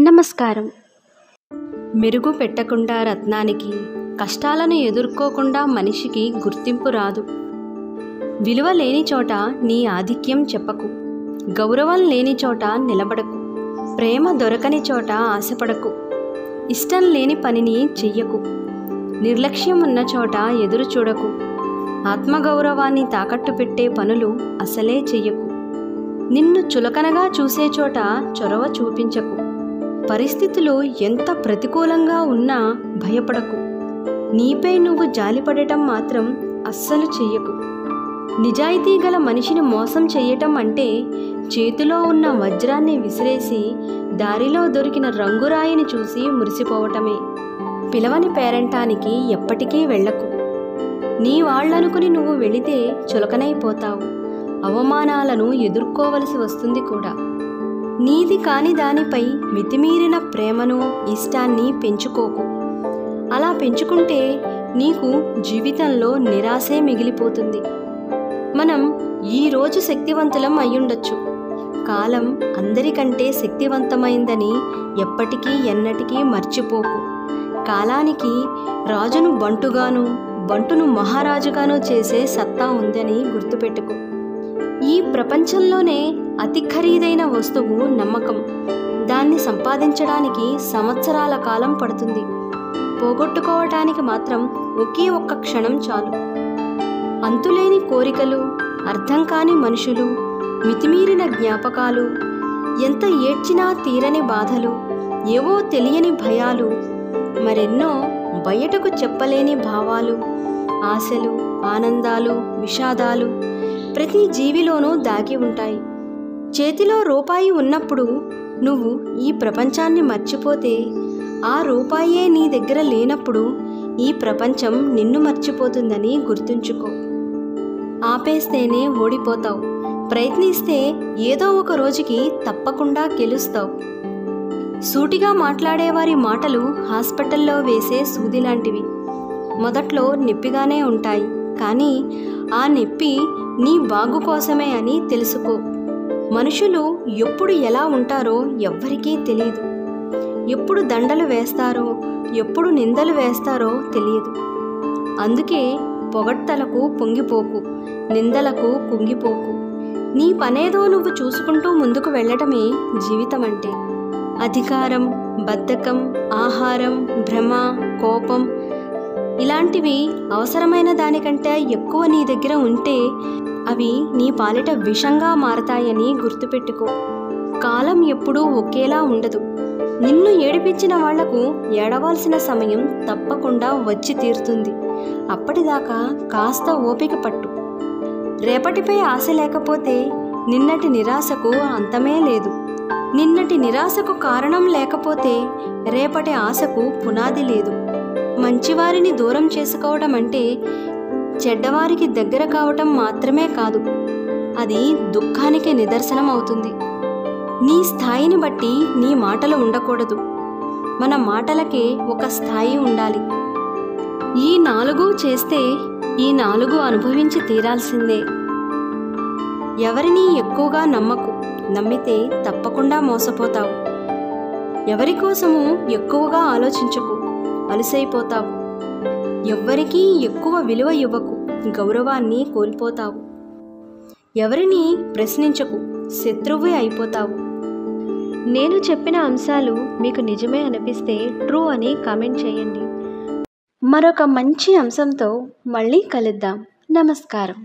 నమస్కారం. మెరుగు పెట్టకుండా రత్నానికి, కష్టాలను ఎదుర్కోకుండా మనిషికి గుర్తింపు రాదు. విలువ లేని చోట నీ ఆధిక్యం చెప్పకు, గౌరవం లేని చోట నిలబడకు, ప్రేమ దొరకని చోట ఆశపడకు, ఇష్టం లేని పనిని చెయ్యకు, నిర్లక్ష్యం ఉన్న చోట ఎదురు చూడకు, ఆత్మగౌరవాన్ని తాకట్టు పెట్టే పనులు అసలే చెయ్యకు, నిన్ను చులకనగా చూసే చోట చొరవ చూపించకు, పరిస్థితులు ఎంత ప్రతికూలంగా ఉన్నా భయపడకు, నీపై నువ్వు జాలిపడటం మాత్రం అస్సలు చెయ్యకు. నిజాయితీ గల మనిషిని మోసం చెయ్యటం అంటే చేతిలో ఉన్న వజ్రాన్ని విసిరేసి దారిలో దొరికిన రంగురాయిని చూసి మురిసిపోవటమే. పిలవని పేరంటానికి ఎప్పటికీ వెళ్ళకు. నీ వాళ్ళనుకుని నువ్వు వెళితే చులకనైపోతావు, అవమానాలను ఎదుర్కోవలసి వస్తుంది కూడా. నీది కాని దానిపై మితిమీరిన ప్రేమను, ఇష్టాన్ని పెంచుకోకు. అలా పెంచుకుంటే నీకు జీవితంలో నిరాశే మిగిలిపోతుంది. మనం ఈరోజు శక్తివంతులం అయ్యుండొచ్చు, కాలం అందరికంటే శక్తివంతమైందని ఎప్పటికీ ఎన్నటికీ మర్చిపోకు. కాలానికి రాజును బంటుగాను, బంటును మహారాజుగాను చేసే సత్తా ఉందని గుర్తుపెట్టుకో. ఈ ప్రపంచంలోనే అతి ఖరీదైన వస్తువు నమ్మకం. దాన్ని సంపాదించడానికి సంవత్సరాల కాలం పడుతుంది, పోగొట్టుకోవటానికి మాత్రం ఒకే ఒక్క క్షణం చాలు. అంతులేని కోరికలు, అర్థం కాని మనుషులు, మితిమీరిన జ్ఞాపకాలు, ఎంత ఏడ్చినా తీరని బాధలు, ఏవో తెలియని భయాలు, మరెన్నో బయటకు చెప్పలేని భావాలు, ఆశలు, ఆనందాలు, విషాదాలు ప్రతి జీవిలోనూ దాగి ఉంటాయి. చేతిలో రూపాయి ఉన్నప్పుడు నువ్వు ఈ ప్రపంచాన్ని మర్చిపోతే, ఆ రూపాయే నీ దగ్గర లేనప్పుడు ఈ ప్రపంచం నిన్ను మర్చిపోతుందని గుర్తుంచుకో. ఆపేస్తేనే ఓడిపోతావు, ప్రయత్నిస్తే ఏదో ఒక రోజుకి తప్పకుండా గెలుస్తావు. సూటిగా మాట్లాడేవారి మాటలు హాస్పిటల్లో వేసే సూది లాంటివి. మొదట్లో నొప్పిగానే ఉంటాయి, కానీ ఆ నొప్పి నీ బాగు కోసమే అని తెలుసుకో. మనుషులు ఎప్పుడు ఎలా ఉంటారో ఎవ్వరికీ తెలియదు. ఎప్పుడు దండలు వేస్తారో, ఎప్పుడు నిందలు వేస్తారో తెలియదు. అందుకే పొగడ్తలకు పొంగిపోకు, నిందలకు కుంగిపోకు. నీ పనేదో నువ్వు చూసుకుంటూ ముందుకు వెళ్ళటమే జీవితం అంటే. అధికారం, బద్ధకం, ఆహారం, భ్రమ, కోపం ఇలాంటివి అవసరమైన దానికంటే ఎక్కువ నీ దగ్గర ఉంటే అవి నీ పాలిట విషంగా మారతాయని గుర్తుపెట్టుకో. కాలం ఎప్పుడూ ఒకేలా ఉండదు. నిన్ను ఏడిపించిన వాళ్లకు ఏడవాల్సిన సమయం తప్పకుండా వచ్చి తీరుతుంది. అప్పటిదాకా కాస్త ఓపిక పట్టు. రేపటిపై ఆశ లేకపోతే నిన్నటి నిరాశకు అంతమే లేదు. నిన్నటి నిరాశకు కారణం లేకపోతే రేపటి ఆశకు పునాది లేదు. మంచివారిని దూరం చేసుకోవడం అంటే చెడ్డవారికి దగ్గర కావటం మాత్రమే కాదు, అది దుఃఖానికి నిదర్శనం అవుతుంది. నీ స్థాయిని బట్టి నీ మాటలు ఉండకూడదు. మన మాటలకే ఒక స్థాయి ఉండాలి. ఈ 4 చేస్తే ఈ 4 అనుభవించి తీరాల్సిందే. ఎవరిని ఎక్కువగా నమ్మకు, నమ్మితే తప్పకుండా మోసపోతావు. ఎవరి కోసము ఎక్కువగా ఆలోచించకు, అలసైపోతావు. ఎవ్వరికీ ఎక్కువ విలువ ఇవ్వకు, గౌరవాన్ని కోల్పోతావు. ఎవరిని ప్రశ్నించకు, శత్రువే అయిపోతావు. నేను చెప్పిన అంశాలు మీకు నిజమే అనిపిస్తే ట్రూ అని కామెంట్ చేయండి. మరొక మంచి అంశంతో మళ్ళీ కలుద్దాం. నమస్కారం.